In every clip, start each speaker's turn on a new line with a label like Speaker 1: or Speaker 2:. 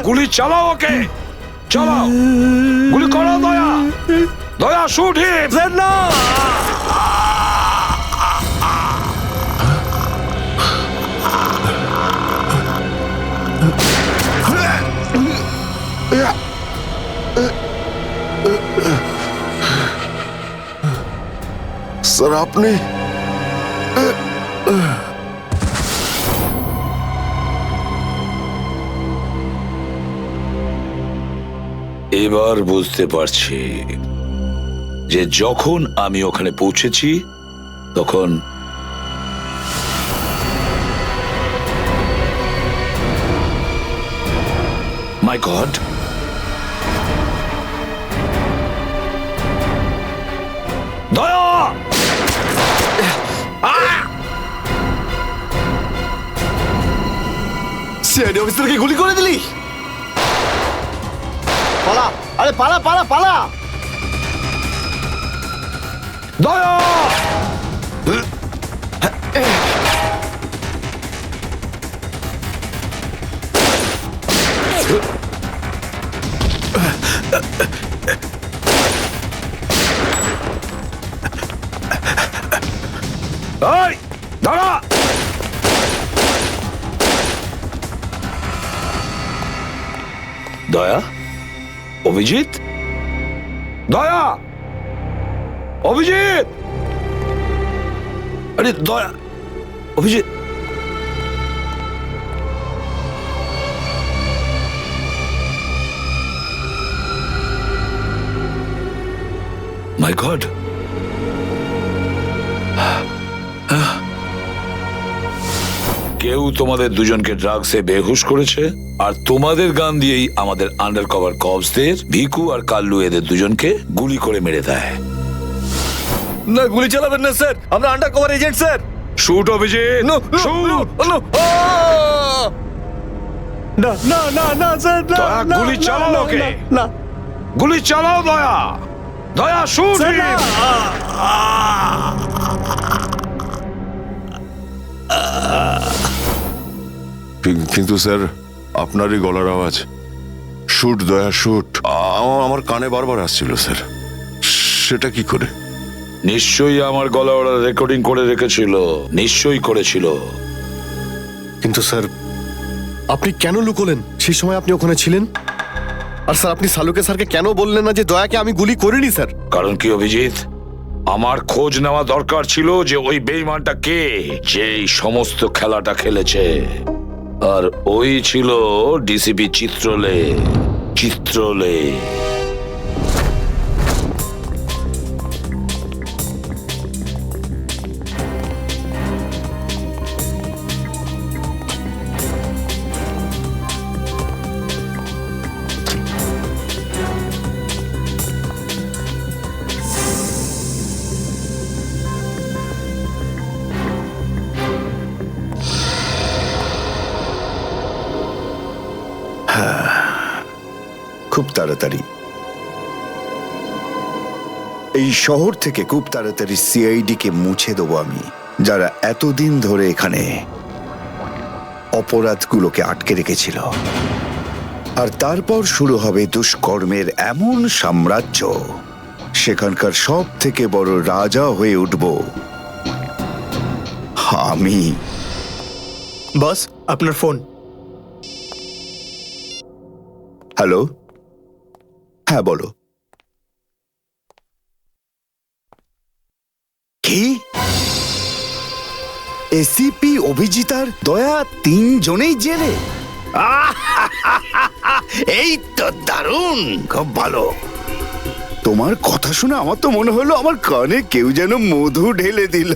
Speaker 1: গুলি চালাও ওকে, চালাও গুলি করো। দয়া, দয়া শুট হিম।
Speaker 2: স্যার না।
Speaker 3: স্যার আপনি
Speaker 1: এবার বুঝতে পারছি যে যখন আমি ওখানে পৌঁছেছি তখন মাই গড, দয়া,
Speaker 2: সিআইডি অফিসারকে গুলি করে দিলি? পালা, আরে পালা পালা পালা।
Speaker 1: দয়া, এই দাঁড়া। দয়া, অভিজিৎ, দয়া, অভিজিৎ, আরে দয়া, অভিজিৎ, মাই গড, কেউ তোমাদের দুজনকে ড্রাগসে বেহুশ করেছে আর তোমাদের গান দিয়েই আমাদের আন্ডার কভার কপসদের ভিকু আর কাল্লু এদের দুজনকে গুলি করে মেরে দেয়।
Speaker 2: না গুলি চালাবেন না স্যার, আমরা under cover agent sir.
Speaker 1: Shoot Abhijit,
Speaker 2: no no
Speaker 1: shoot.
Speaker 2: No. না না না না স্যার, না
Speaker 1: দয়া,
Speaker 2: না,
Speaker 1: গুলি
Speaker 2: না,
Speaker 1: চালাও
Speaker 2: না,
Speaker 1: ওকে।
Speaker 2: না,
Speaker 1: গুলি চালাও দয়া, দয়া শুট
Speaker 2: স্যার, না।
Speaker 3: কিন্তু স্যার আপনারই গলার আওয়াজ, শুট দয়া শুট, আমার কানে বারবার আসছিল স্যার। সেটা কি করে?
Speaker 1: নিশ্চয়ই আমার গলা ওরা রেকর্ডিং করে রেখেছিল, নিশ্চয়ই করেছিল।
Speaker 4: কিন্তু স্যার আপনি কেন লুকোলেন? সেই সময় আপনি ওখানে ছিলেন। আর স্যার আপনি সালুকে স্যারকে কেন বললেন না যে দয়াকে আমি গুলি করিনি স্যার?
Speaker 1: কারণ কি অভিজিৎ, আমার খোঁজ নেওয়া দরকার ছিল যে ওই বেঈমানটা কে, যে এই সমস্ত খেলাটা খেলেছে। আর ওই ছিল ডিসিপি চিত্রলে। চিত্রলে
Speaker 5: খুব তাড়াতাড়ি এই শহর থেকে খুব তাড়াতাড়ি সিআইডি কে মুছে দেবো আমি, যারা এতদিন ধরে এখানে অপরাধগুলোকে আটকে রেখেছিল। আর তারপর শুরু হবে দুষ্কর্মের এমন সাম্রাজ্য, সেখানকার সব থেকে বড় রাজা হয়ে উঠব আমি।
Speaker 2: বস আপনার ফোন।
Speaker 5: হ্যালো, হ্যাঁ বলো। কি? এসিপি অভিজিৎ আর দয়া তিনজনেই জেলে? এই তো দারুণ, খুব ভালো। তোমার কথা শুনে আমার তো মনে হলো আমার কানে কেউ যেন মধু ঢেলে দিল।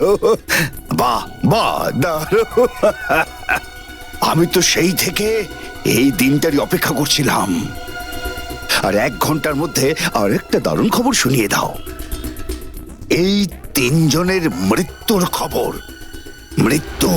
Speaker 5: বাহ বাহ, দারুণ। আমি তো সেই থেকে এই দিনটারই অপেক্ষা করছিলাম। আর 1 ঘন্টার মধ্যে আরেকটা দারুণ খবর শুনিয়ে দাও। এই তিনজনের মৃত্যুর খবর। মৃত্যু।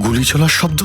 Speaker 4: গুলি চলার শব্দ।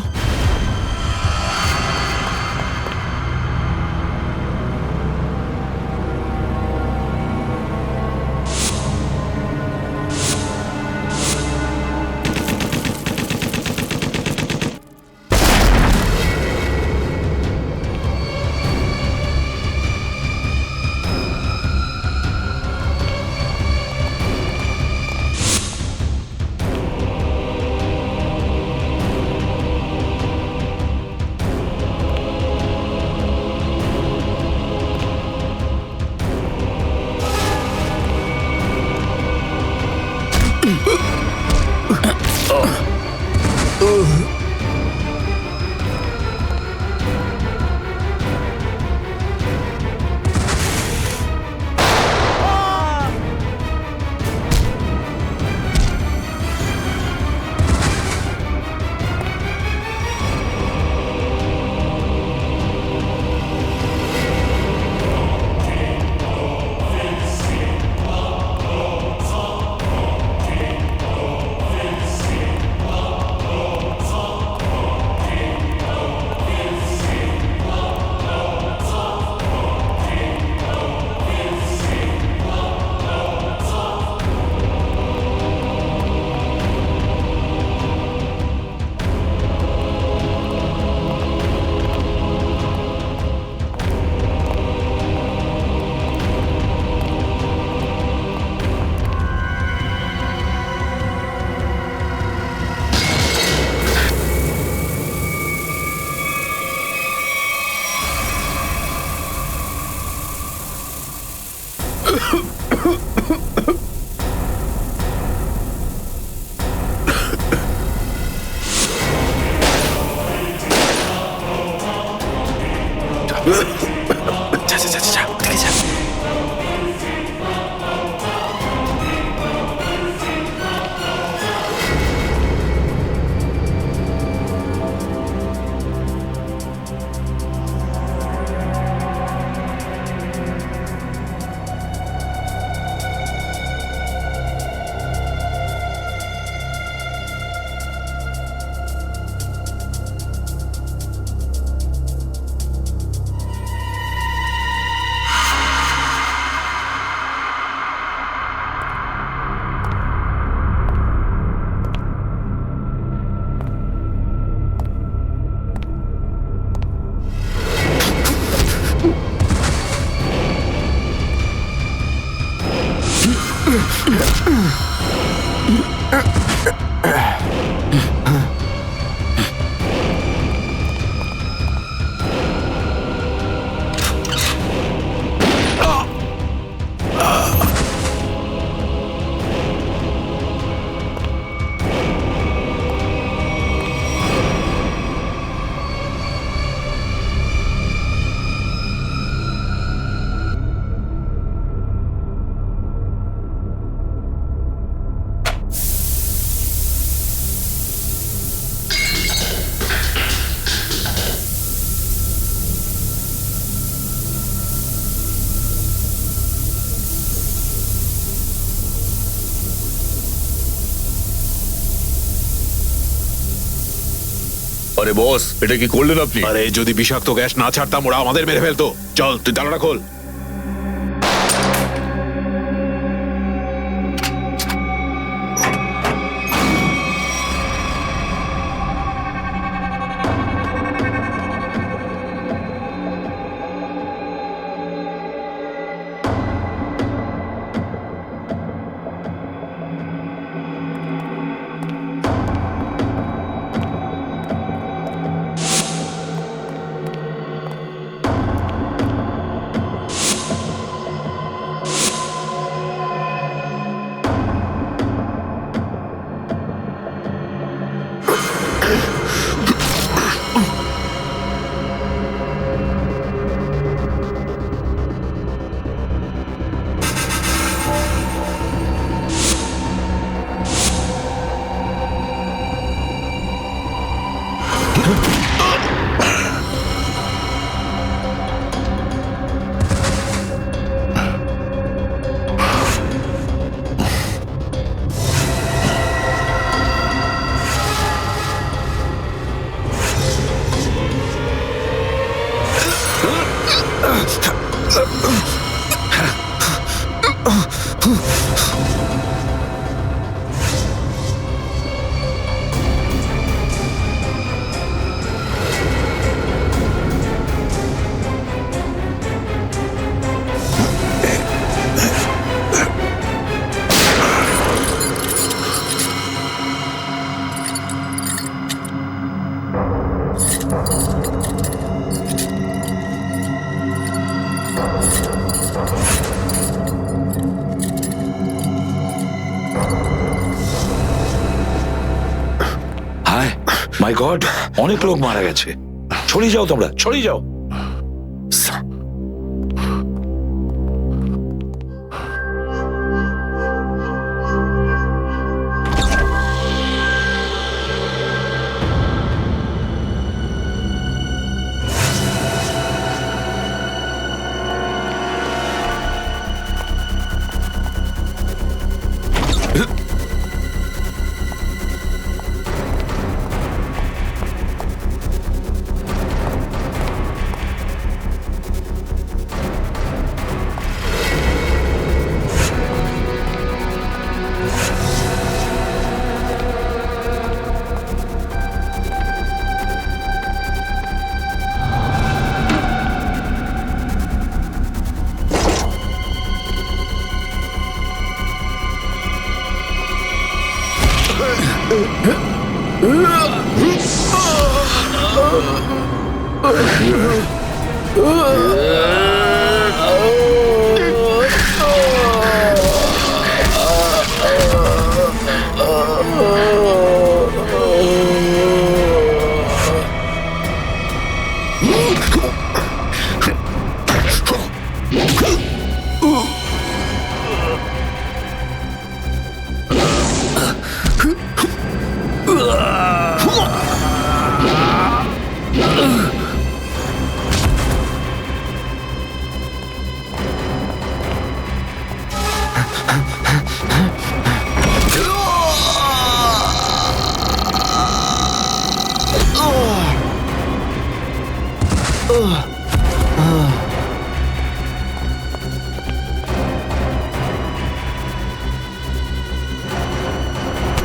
Speaker 2: আরে বস, এটা কি করলেন আপনি?
Speaker 6: আরে যদি বিষাক্ত গ্যাস না ছাড়তাম ওরা আমাদের মেরে ফেলতো। চল তুই জানালা খোল।
Speaker 1: হায় মাই গড, অনেক লোক মারা গেছে। ছড়িয়ে যাও তোমরা, ছড়িয়ে যাও।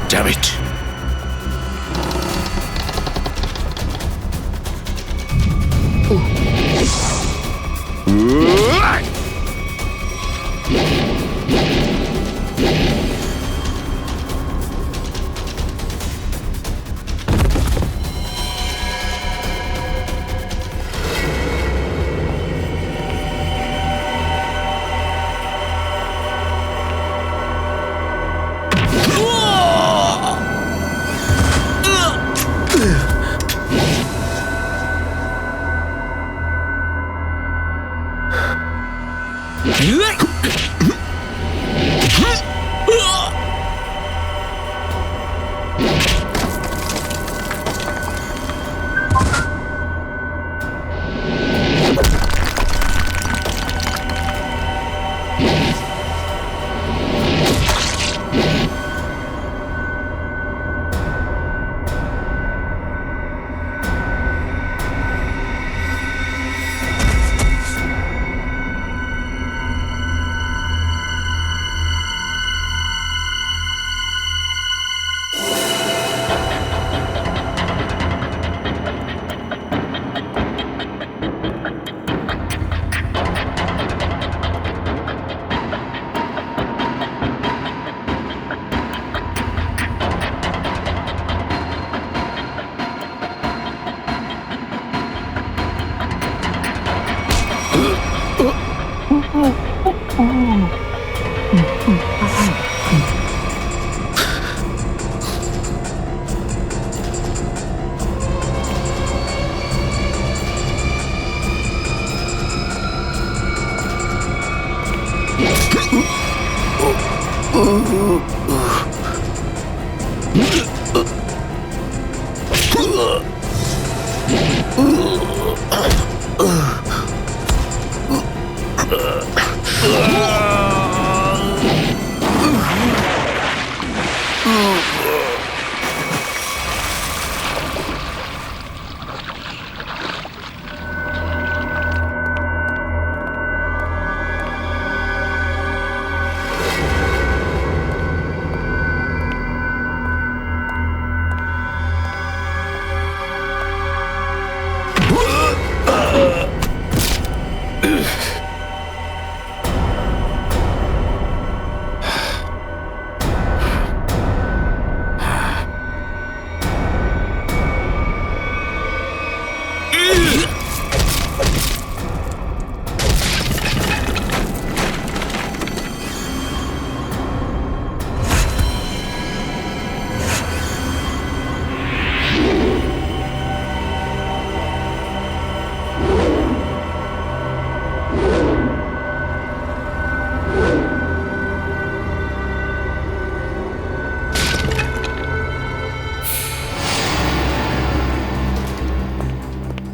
Speaker 1: Damn it.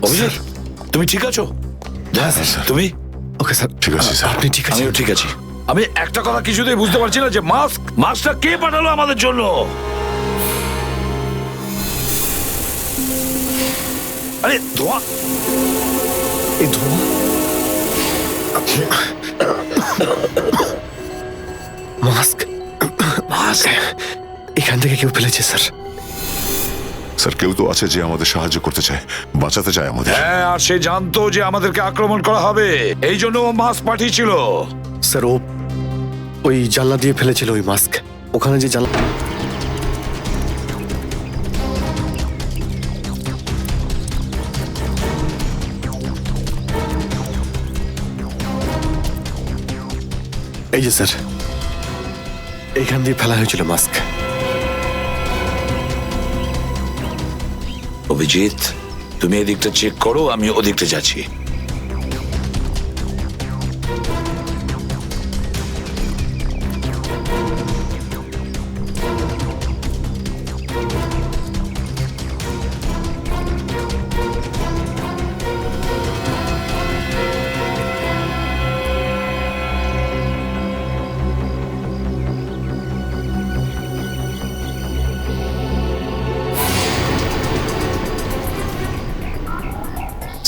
Speaker 1: অভিজিৎ তুমি ঠিক আছো?
Speaker 3: হ্যাঁ, স্যার।
Speaker 1: তুমি?
Speaker 4: ওকে স্যার,
Speaker 3: ঠিক আছে, স্যার।
Speaker 4: আপনি ঠিক আছে?
Speaker 1: আমিও ঠিক আছি। আমি একটা কথা কিছুতেই বুঝতে পারছি না যে মাস্কটা কে পাঠালো আমাদের জন্য। আরে ধোঁয়া,
Speaker 4: এই ধোঁয়া মাস্ক
Speaker 1: মাস্ক
Speaker 4: এখান থেকে কেউ ফেলেছে স্যার।
Speaker 3: স্যার কেউ তো আছে যে আমাদের সাহায্য করতে চায়, বাঁচাতে চায় আমাদের।
Speaker 1: হ্যাঁ, আর সে জানতো যে আমাদেরকে আক্রমণ করা হবে, এই জন্য ও মাস্ক পাঠিয়েছিল।
Speaker 4: স্যার ও ওই জানলা দিয়ে ফেলেছিল ওই মাস্ক। ওখানে যে জানলা, এই যে স্যার এইখান দিয়ে ফেলা হয়েছিল মাস্ক।
Speaker 1: অভিজিৎ তুমি এদিকটা চেক করো, আমি ওদিকটা যাচ্ছি।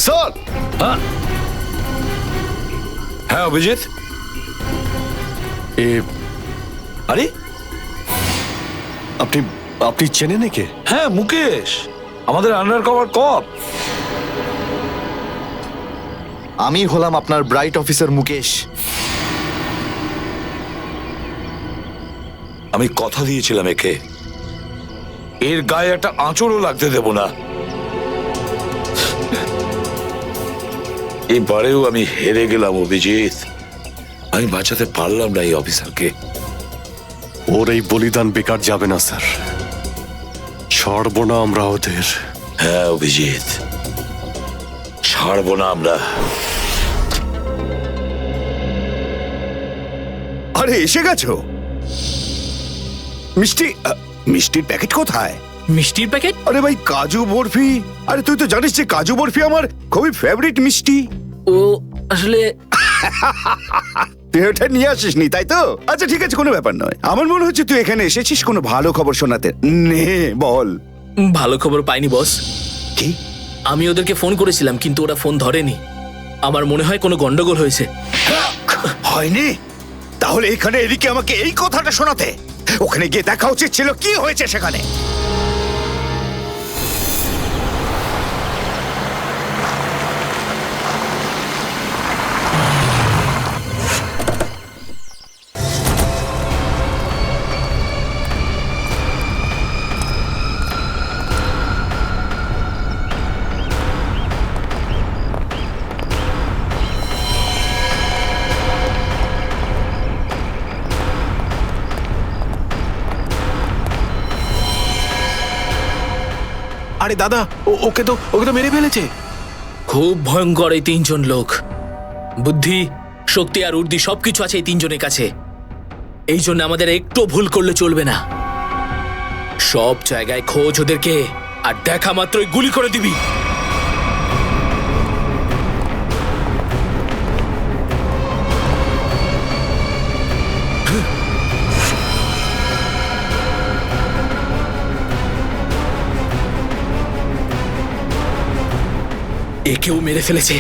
Speaker 4: স্যার
Speaker 1: হ্যাঁ অভিজিৎ,
Speaker 4: এ
Speaker 1: আরে
Speaker 4: আপনি আপনি চেনেন একে?
Speaker 1: হ্যাঁ মুকেশ, আমাদের আন্ডার কভার কপ।
Speaker 2: আমি হলাম আপনার ব্রাইট অফিসার মুকেশ।
Speaker 1: আমি কথা দিয়েছিলাম একে, এর গায়ে একটা আঁচড়ও লাগতে দেব না। এবারেও আমি হেরে গেলাম অভিজিৎ, আমি বাঁচাতে পারলাম না এই অফিসারকে।
Speaker 4: ওর এই বলিদান বেকার যাবে না স্যার, ছাড়বো না আমরা ওদের।
Speaker 1: হ্যাঁ অভিজিৎ, ছাড়বো না আমরা।
Speaker 5: আরে এসে গেছো? মিষ্টির প্যাকেট কোথায়?
Speaker 7: মিষ্টির প্যাকেট?
Speaker 5: আরে ভাই কাজু বরফি, আরে তুই তো জানিস যে কাজু বরফি আমার খুবই ফেভারিট মিষ্টি।
Speaker 7: ও আসলে
Speaker 5: তুই ওটা নিয়ে আসিসনি তাই তো? আচ্ছা ঠিক আছে, কোনো ব্যাপার নয়। আমার মনে হচ্ছে তুই এখানে এসেছিস কোনো ভালো খবর শোনাতে। নে বল।
Speaker 7: ভালো খবর পাইনি বস।
Speaker 5: কি?
Speaker 7: আমি ওদেরকে ফোন করেছিলাম কিন্তু ওরা ফোন ধরেনি। আমার মনে হয় কোনো গন্ডগোল হয়েছে।
Speaker 5: হয়নি? তাহলে এখানে এদিকে আমাকে এই কথাটা শোনাতে? ওখানে গিয়ে দেখা উচিত ছিল কি হয়েছে সেখানে।
Speaker 6: আরে দাদা, ওকে তো মেরে ফেলেছে।
Speaker 7: খুব ভয়ঙ্কর এই তিনজন লোক। বুদ্ধি, শক্তি আর উর্দি সবকিছু আছে এই তিনজনের কাছে। এই জন্য আমাদের একটু ভুল করলে চলবে না। সব জায়গায় খোঁজ ওদেরকে, আর দেখা মাত্রই গুলি করে দিবি। একেও মেরে ফেলেছে।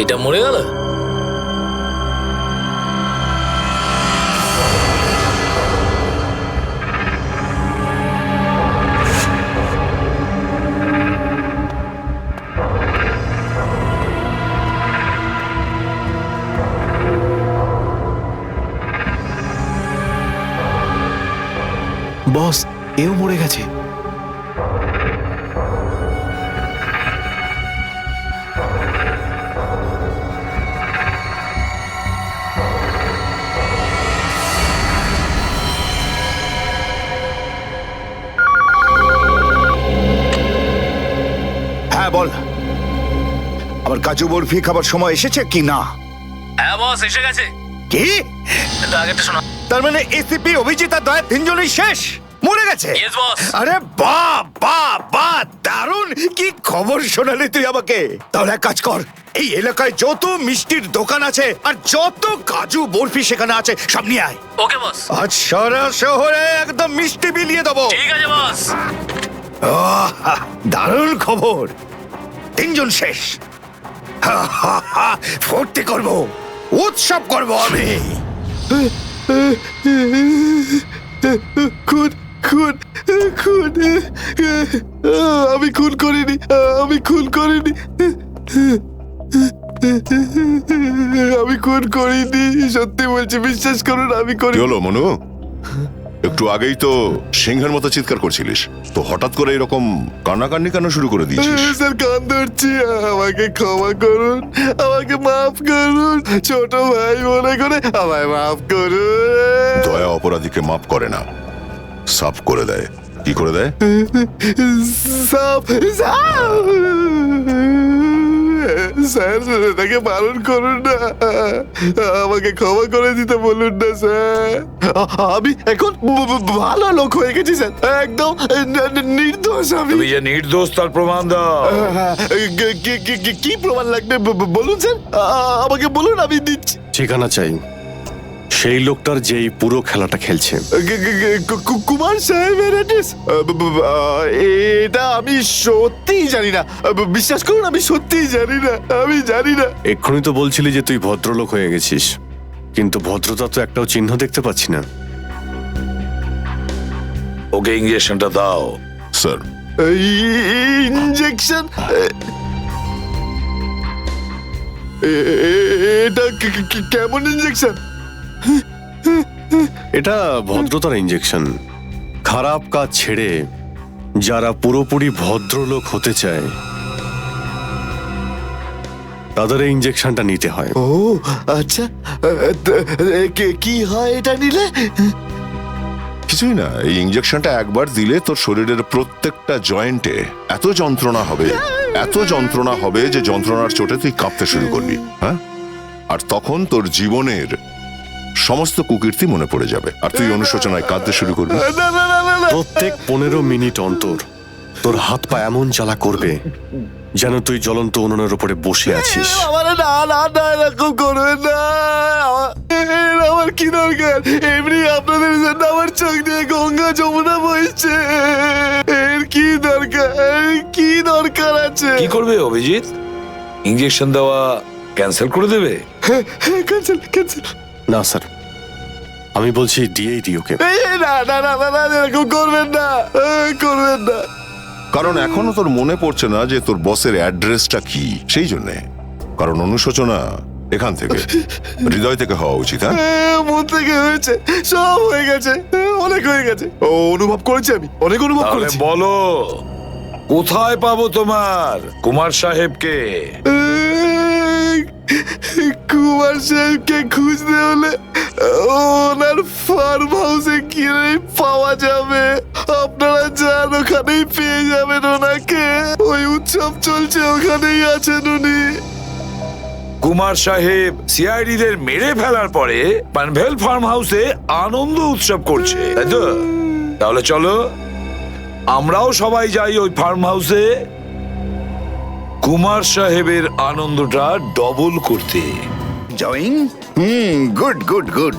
Speaker 7: এটা মরে গেল।
Speaker 6: বস,
Speaker 5: এও মরে গেছে। হ্যাঁ বল, আবার কাজু বরফি খাবার সময় এসেছে কি না?
Speaker 7: হ্যাঁ বস, এসে গেছে।
Speaker 5: কি?
Speaker 7: আগেরটা শোনা।
Speaker 5: তার মানে এসিপি, অভিজিৎ আর দয়া তিনজনই শেষ, মরে গেছে?
Speaker 7: Yes, boss.
Speaker 5: আরে বাহ বাহ বাহ, দারুণ! কি খবর শোনালি তুই আমাকে। তাহলে এক কাজ কর, এই এলাকায় যত মিষ্টির দোকান আছে আর যত কাজু বরফি সেখানে আছে সব নিয়ে আয়।
Speaker 7: ওকে বস।
Speaker 5: আজ সারা শহরে একদম মিষ্টি বিলিয়ে দেবো।
Speaker 7: ঠিক আছে বস।
Speaker 5: দারুণ খবর, তিনজন শেষ। ফুর্তি করব, উৎসব করব আমি।
Speaker 4: খুন খুন খুন আমি খুন করিনি, আমি খুন করিনি, আমি খুন করিনি, সত্যি বলছি, বিশ্বাস করুন আমি
Speaker 3: কি
Speaker 4: করিনি।
Speaker 3: হলো মনু? একটু আগেই তো সিংহের মতো চিৎকার করছিলিস, তো হঠাৎ করে এরকম কান্নাকান্নি কেন শুরু করে দিয়েছিস?
Speaker 4: স্যার কান ধরছি, আমাকে ক্ষমা করুন, আমাকে মাফ করুন, ছোট ভাই মনে করে আমায় মাফ করুন।
Speaker 3: দয়া অপরাধীকে মাফ করে না, সাফ করে দেয়। কি করে দেয়?
Speaker 4: সাপ সাপ স্যার, তাকে বারণ করুন না, আমাকে ক্ষমা করে দিতে বলুন না স্যার। আমি এখন ভালো লোক হয়ে গেছি স্যার, একদম নির্দোষ আমি।
Speaker 1: তুমি যে নির্দোষ তার প্রমাণ দাও।
Speaker 4: কি প্রমাণ লাগবে বলুন স্যার, আমাকে বলুন, আমি দিচ্ছি।
Speaker 8: ঠিকানা চাই সেই লোকটার যেই পুরো খেলাটা খেলছে।
Speaker 4: কুমার সাহেবের অ্যাড্রেস? এটা আমি সত্যিই জানি না, বিশ্বাস করুন, আমি সত্যিই জানি না, আমি জানি না।
Speaker 8: এক্ষুনি তো বলছিলি যে তুই ভদ্রলোক হয়ে গেছিস, কিন্তু ভদ্রতা তো একটাও চিহ্ন দেখতে পাচ্ছি না।
Speaker 1: ওকে ইঞ্জেকশনটা দাও।
Speaker 3: Sir,
Speaker 4: injection? এটা কেমন ইঞ্জেকশন?
Speaker 8: এটা ভদ্রতার ইঞ্জেকশন। খারাপ কাজ ছেড়ে যারা পুরোপুরি ভদ্রলোক হতে চায় তাদের এই ইঞ্জেকশনটা নিতে হয়।
Speaker 4: ও আচ্ছা, কি হয় এটা নিলে?
Speaker 3: কিছুই না, এই ইঞ্জেকশনটা একবার দিলে তোর শরীরের প্রত্যেকটা জয়েন্টে এত যন্ত্রণা হবে, এত যন্ত্রণা হবে যে যন্ত্রণার চোটে তুই কাঁপতে শুরু করবি। হ্যাঁ, আর তখন তোর জীবনের সমস্ত কুকীর্তি মনে পড়ে যাবে, আর তুই অনুশোচনায় কাঁদতে শুরু করবি।
Speaker 4: না না না না না,
Speaker 8: প্রত্যেক 15 মিনিট অন্তর তোর হাত পা এমন জ্বালা করবে যেন তুই জ্বলন্ত উনুনের উপরে বসে আছিস।
Speaker 4: আমার না না না, এরকম করবেন না, আমার কি দরকার? এমনি আপনাদের জন্য আমার চোখ দিয়ে গঙ্গা যমুনা বইছে, এর কি দরকার? কি দরকার আছে?
Speaker 1: কি করবে অভিজিৎ? ইঞ্জেকশন দেওয়া ক্যান্সেল করে দেবে?
Speaker 4: Cancel cancel.
Speaker 8: না স্যার, আমি বলছি দিয়েই দিই ওকে।
Speaker 4: না না না না না, এরকম করবেন না, করবেন না।
Speaker 3: কারণ এখনো তোর মনে পড়ছে না যে তোর বসের অ্যাড্রেসটা কি, সেই জন্যে। কারণ অনুশোচনা এখান থেকে, হৃদয় থেকে হওয়া উচিত। হ্যাঁ,
Speaker 4: মন থেকে হয়েছে, সব হয়ে গেছে, অনেক হয়ে গেছে, অনুভব করেছি আমি, অনেক অনুভব
Speaker 1: তাহলে
Speaker 4: করেছি।
Speaker 1: বলো, কোথায় পাবো তোমার কুমার সাহেবকে?
Speaker 4: কুমার সাহেবকে খুঁজতে হলে ওনার ফার্ম হাউসে গিয়ে পাওয়া যাবে। আপনারা যান, ওখানেই পেয়ে যাবেন ওনাকে। ওই উৎসব চলছে, ওখানেই আছেন উনি।
Speaker 1: কুমার সাহেব সিআইডি দের মেরে ফেলার পরে পানভেল ফার্ম হাউসে আনন্দ উৎসব করছে, তাই তো? তাহলে চলো আমরাও সবাই যাই ওই ফার্ম হাউসে কুমার সাহেবের আনন্দটা ডবল করতে।
Speaker 5: জয়িং? Good good good.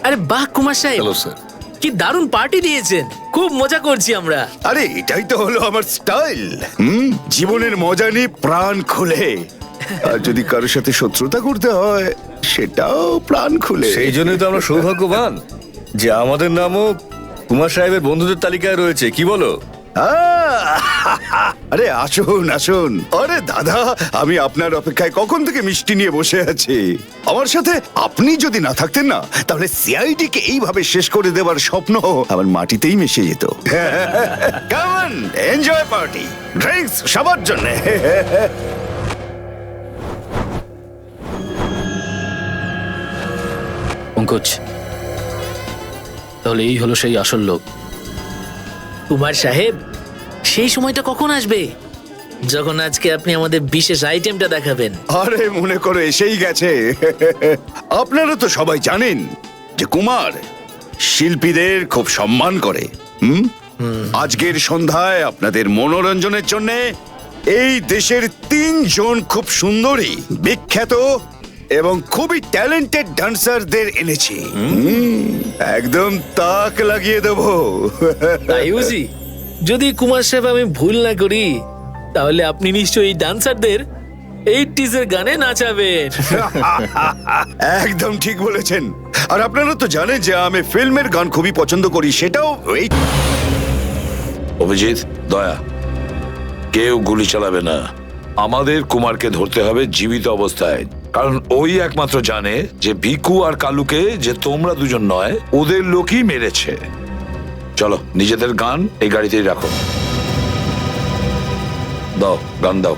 Speaker 7: আরে বাহ কুমার সাহেব,
Speaker 2: হ্যালো স্যার।
Speaker 7: কি দারুণ পার্টি দিয়েছেন, খুব মজা করছি আমরা।
Speaker 5: আরে এটাই তো হলো আমার স্টাইল। জীবনের মজা নিয়ে প্রাণ খুলে, আর যদি কারোর সাথে শত্রুতা করতে হয় সেটাও প্রাণ খুলে।
Speaker 2: সেই জন্যই তো আমরা সৌভাগ্যবান যে আমাদের নামও কুমার সাহেবের বন্ধুদের তালিকায় রয়েছে, কি বলো?
Speaker 5: আহ! আরে আসুন আসুন। আরে দাদা, আমি আপনার অপেক্ষায় কখন থেকে মিষ্টি নিয়ে বসে আছি। আমার সাথে আপনি যদি না থাকতেন না, তাহলে সিআইডি কে এইভাবে শেষ করে দেওয়ার স্বপ্ন আমার মাটিতেই মিশে যেত। Come on, enjoy party, drinks সবার জন্য।
Speaker 7: পঙ্কজ, তাহলে এই হলো সেই আসল লোক। কুমার সাহেব, সেই সময়টা কখন আসবে যখন আজকে আপনি আমাদের বিশেষ আইটেমটা দেখাবেন?
Speaker 5: আরে মনে করো এসেই গেছে। আপনারা তো সবাই জানেন যে কুমার শিল্পীদের খুব সম্মান করে। আজকের সন্ধ্যায় আপনাদের মনোরঞ্জনের জন্য এই দেশের 3 জন খুব সুন্দরী, বিখ্যাত এবং খুবই ট্যালেন্টেড ডান্সারদের এনেছি। একদম তাক লাগিয়ে দেবো।
Speaker 7: তাই বুঝি? যদি কুমার সাহেব আমি ভুল না করি, তাহলে আপনি নিশ্চয়ই এই ডান্সারদের 80s এর গানে নাচাবেন।
Speaker 5: একদম ঠিক বলেছেন। আর আপনারা তো জানেন যে আমি ফিল্মের গান খুবই পছন্দ করি, সেটাও এই।
Speaker 1: অভিজিৎ, দয়া, কেউ গুলি চালাবে না। আমাদের কুমারকে ধরতে হবে জীবিত অবস্থায়, কারণ ওই একমাত্র জানে যে ভিকু আর কালুকে যে তোমরা দুজন নয়, ওদের লোকই মেরেছে। চলো, নিজেদের গান এই গাড়িতেই রাখো। দাও, গান দাও।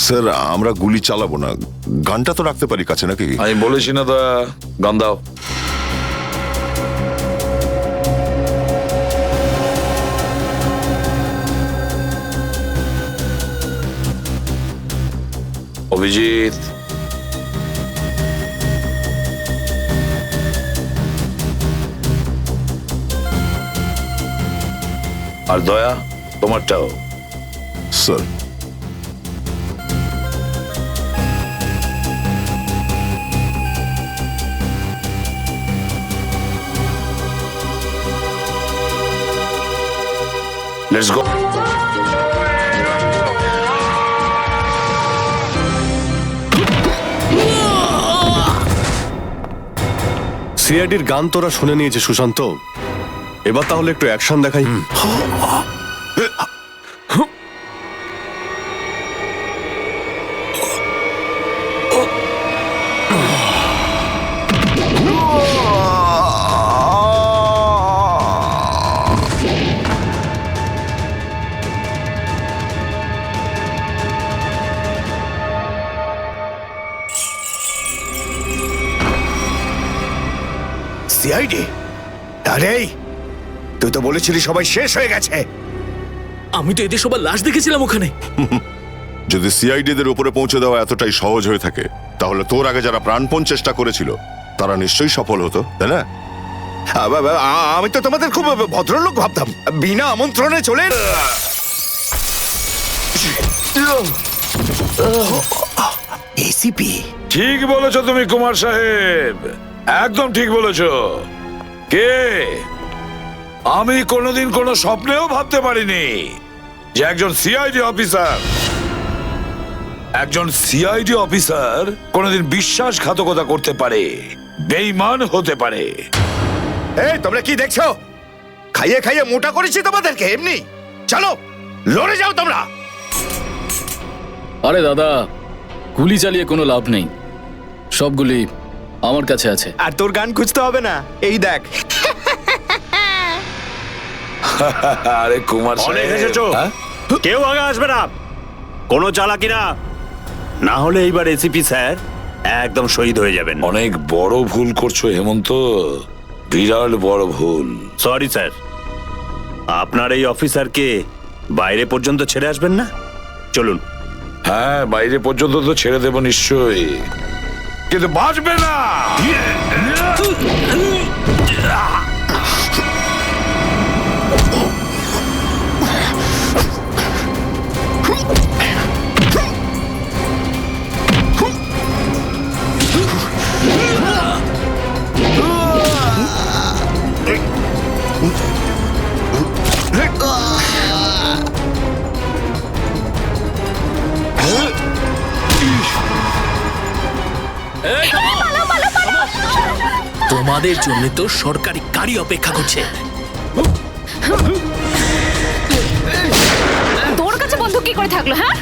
Speaker 3: স্যার, আমরা গুলি চালাবো না, গানটা তো রাখতে পারি কাছে নাকি?
Speaker 1: আমি বলেছি না দয়া, গান দাও। অভিজিৎ, আর দয়া, তোমারটাও।
Speaker 3: Sir,
Speaker 1: let's go.
Speaker 8: সিআইডির গান তোরা শুনে নিয়েছে সুশান্ত, এবার তাহলে একটু অ্যাকশন দেখাই।
Speaker 5: সিআইডি? আরে তুই তো বলেছিলি সবাই শেষ হয়ে গেছে।
Speaker 7: আমি তো এদের সবার লাশ দেখেছিলাম ওখানে।
Speaker 3: যদি সিআইডিদের উপরে পৌঁছে দেওয়া এতটাই সহজ হয়ে থাকে, তাহলে তোর আগে যারা প্রাণপণ চেষ্টা করেছিল তারা নিশ্চয়ই সফল হতো, তাই না?
Speaker 5: আমি তো তোমাদের খুব ভদ্রলোক ভাবতাম, বিনা আমন্ত্রণে চলে। এসিপি?
Speaker 1: ঠিক বলেছো তুমি কুমার সাহেব, একদম ঠিক বলেছো। কে? আমি কোনোদিন কোনো স্বপ্নেও ভাবতে পারিনি যে একজন সিআইডি অফিসার কোনোদিন বিশ্বাসঘাতকতা করতে পারে, বেঈমান হতে পারে।
Speaker 5: এই তোমরা কি দেখছো? খাইয়ে খাইয়ে মোটা করেছি তোমাদেরকে এমনি। চলো লড়ে যাও তোমরা।
Speaker 9: আরে দাদা, গুলি চালিয়ে কোনো লাভ নেই, সবগুলি আমার কাছে আছে।
Speaker 2: আর তোর গান খুঁজতে হবে না, এই দেখ।
Speaker 1: আরে কুমার
Speaker 10: অনেক
Speaker 1: সাহেব,
Speaker 10: এসেছো,
Speaker 1: হ্যাঁ?
Speaker 10: কেউ আগে আসবে না, কোনো চালাকি না, না হলে এইবার এসিপি স্যার একদম শহীদ হয়ে যাবেন।
Speaker 1: অনেক বড় ভুল করছো হেমন্ত, বিরাট বড় ভুল।
Speaker 10: সরি স্যার, আপনার এই অফিসারকে বাইরে পর্যন্ত ছেড়ে আসবেন না? চলুন।
Speaker 1: হ্যাঁ, বাইরে পর্যন্ত তো ছেড়ে দেবো নিশ্চয়ই, কিন্তু বাঁচবে না।
Speaker 7: তোমাদের জন্য তো সরকারি গাড়ি অপেক্ষা করছে।
Speaker 11: তোর কাছে বন্দুক কি করে থাকলো? হ্যাঁ,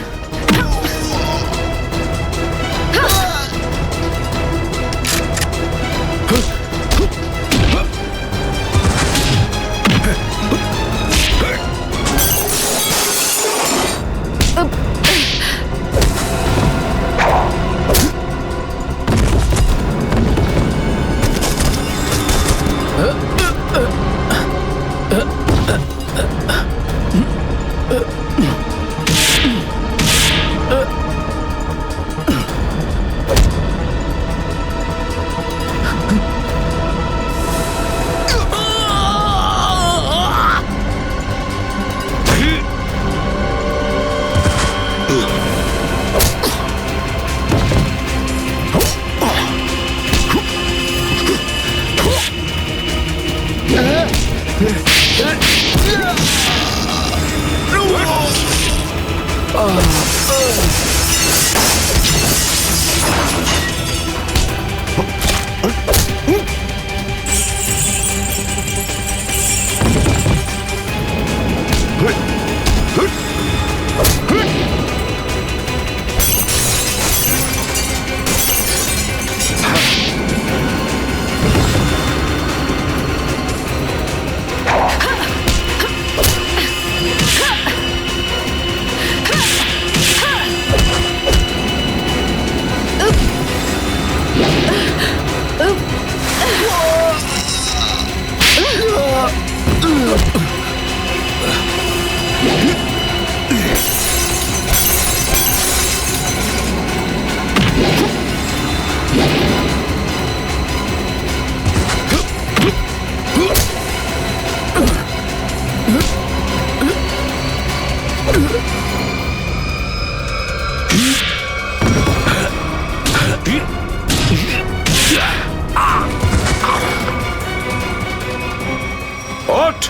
Speaker 1: ওঠ!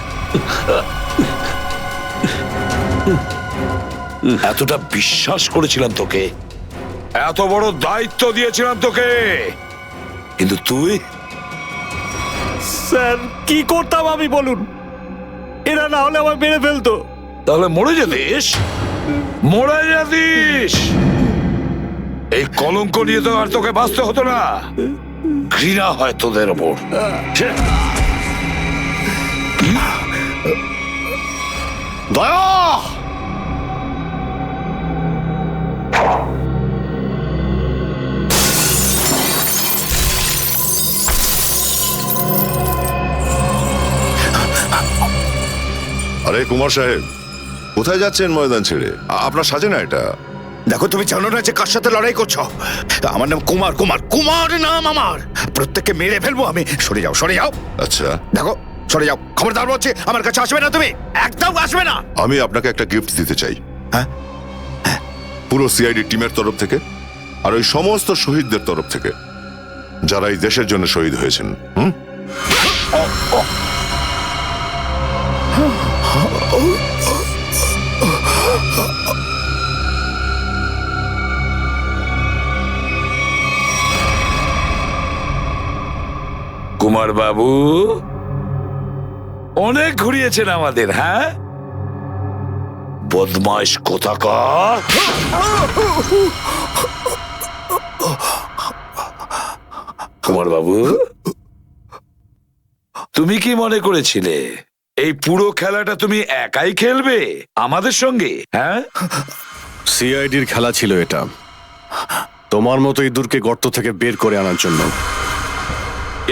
Speaker 1: এতটা বিশ্বাস করেছিলাম তোকে, এত বড় দায়িত্ব দিয়েছিলাম তোকে, কিন্তু তুই
Speaker 10: স্যার কি করতাম আমি বলুন? এরা না হলে আমার মেরে ফেলতো।
Speaker 1: তাহলে মরে যেতিস, মরে যেতিস। এই কলঙ্ক নিয়ে তো আর তোকে বাঁচতে হতো না। ঘৃণা হয় তোদের ওপর।
Speaker 3: দয়া! আরে কুমার সাহেব, কোথায় যাচ্ছেন ময়দান ছেড়ে? আপনার সাজে না এটা।
Speaker 5: দেখো, তুমি জানো না যে কার সাথে লড়াই করছো? আমার নাম কুমার, কুমার, কুমার নাম আমার। প্রত্যেককে মেরে ফেলবো আমি। সরে যাও, সরে যাও।
Speaker 3: আচ্ছা,
Speaker 5: দেখো, সরে যাও। খবরদার বলছি, আমার কাছে আসবে না তুমি, একদম আসবে না।
Speaker 3: আমি আপনাকে একটা গিফট দিতে চাই।
Speaker 5: হ্যাঁ?
Speaker 3: পুরো সিআইডি টিমের তরফ থেকে আর ওই সমস্ত শহীদদের তরফ থেকে যারা এই দেশের জন্য শহীদ হয়েছেন।
Speaker 1: কুমার বাবু অনেক ঘুরিয়েছেন আমাদের। হ্যাঁ, বদমাইশ কোথাকার। কুমার বাবু, তুমি কি মনে করেছিলে এই পুরো খেলাটা তুমি একাই খেলবে আমাদের সঙ্গে? হ্যাঁ,
Speaker 8: সিআইডির খেলা ছিল এটা, তোমার মতো ইঁদুরকে গর্ত থেকে বের করে আনার জন্য।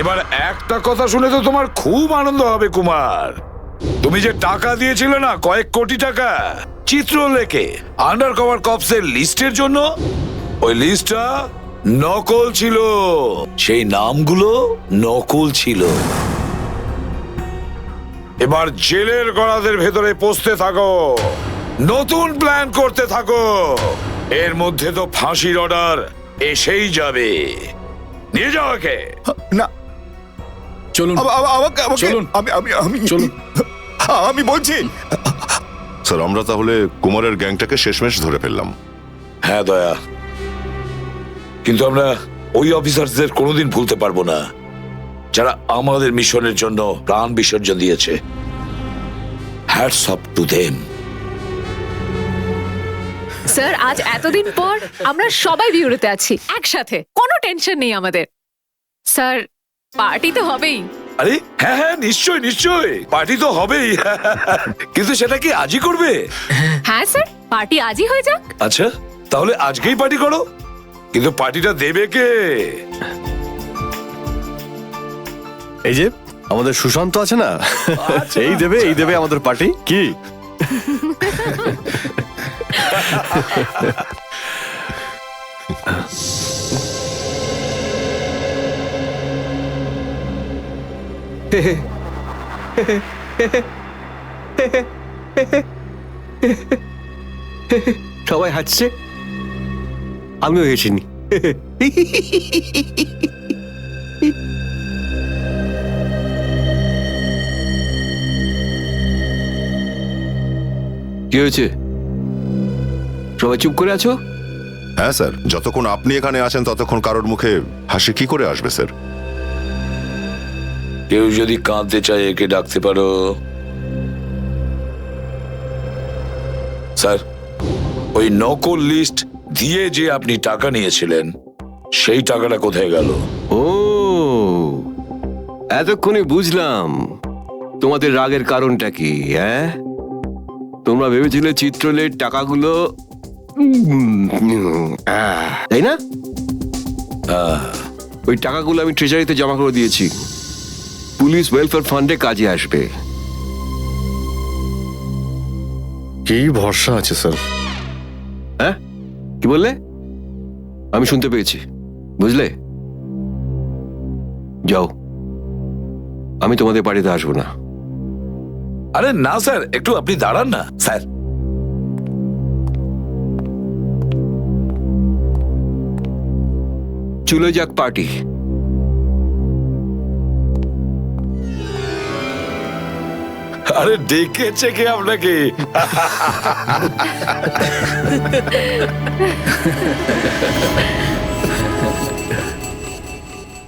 Speaker 1: এবার একটা কথা শুনে তো তোমার খুব আনন্দ হবে কুমার। তুমি যে টাকা দিয়েছিলে না, কয়েক কোটি টাকা চিত্রলেখে আন্ডার কভার কপসের লিস্টের জন্য, ওই লিস্টটা নকল ছিল। সেই নামগুলো নকল ছিল। এবার জেলের গড়াদের ভেতরে পৌঁছতে থাকো, নতুন প্ল্যান করতে থাকো। এর মধ্যে তো ফাঁসির অর্ডার এসেই যাবে। নিয়ে যাও একে।
Speaker 5: না,
Speaker 9: চলুন চলুন চলুন।
Speaker 5: আমি বলছি।
Speaker 3: স্যার, আমরা তাহলে কুমারের গ্যাংটাকে শেষমেশ ধরে ফেললাম।
Speaker 1: হ্যাঁ দয়া, কিন্তু আমরা ওই অফিসারদের কোনোদিন ভুলতে পারবো না যারা আমাদের মিশনের জন্য প্রাণ বিসর্জন দিয়েছে। Hats off to them.
Speaker 11: Sir আজ এতদিন পর আমরা সবাই বিউরোতে আছি একসাথে, কোনো টেনশন নেই আমাদের। স্যার পার্টি তো হবেই।
Speaker 1: আরে হ্যাঁ হ্যাঁ, নিশ্চয় নিশ্চয়, পার্টি তো হবেই। কিন্তু সেটা কি আজই করবে?
Speaker 11: হ্যাঁ স্যার, পার্টি আজই হয়ে যাক।
Speaker 1: আচ্ছা, তাহলে আজকেই পার্টি করো। কিন্তু পার্টিটা দেবে কে?
Speaker 8: এই যে আমাদের সুশান্ত আছে না, এই দেবে আমাদের পার্টি। কি
Speaker 2: সবাই হাসছে, আমিও হেসিনি। কি হয়েছে? সবাই চুপ করে আছো?
Speaker 3: হ্যাঁ স্যার, যতক্ষণ আপনি এখানে আছেন ততক্ষণ কারোর মুখে হাসি কি করে আসবে স্যার?
Speaker 1: কেউ যদি কাঁদতে চায় একে ডাকতে পারো। স্যার, ওই নকল লিস্ট দিয়ে যে আপনি টাকা নিয়েছিলেন সেই টাকাটা কোথায় গেল?
Speaker 2: ও, এতক্ষণে বুঝলাম তোমাদের রাগের কারণটা কি। হ্যাঁ, তোমরা ভেবেছিলে চিত্রলের টাকাগুলো তাই না? ওই টাকাগুলো আমি ট্রেজারিতে জমা করে দিয়েছি, পুলিশ ওয়েলফেয়ার ফান্ডে কাজে আসবে।
Speaker 8: কি ভরসা আছে স্যার?
Speaker 2: হ্যাঁ, কি বললে? আমি শুনতে পেয়েছি, বুঝলে? যাও, আমি তোমাদের বাড়িতে আসবো না।
Speaker 1: আরে না স্যার, একটু আপনি দাঁড়ান না স্যার।
Speaker 2: চলে যাক পার্টি।
Speaker 1: আরে ডেকেছে কে আপনাকে?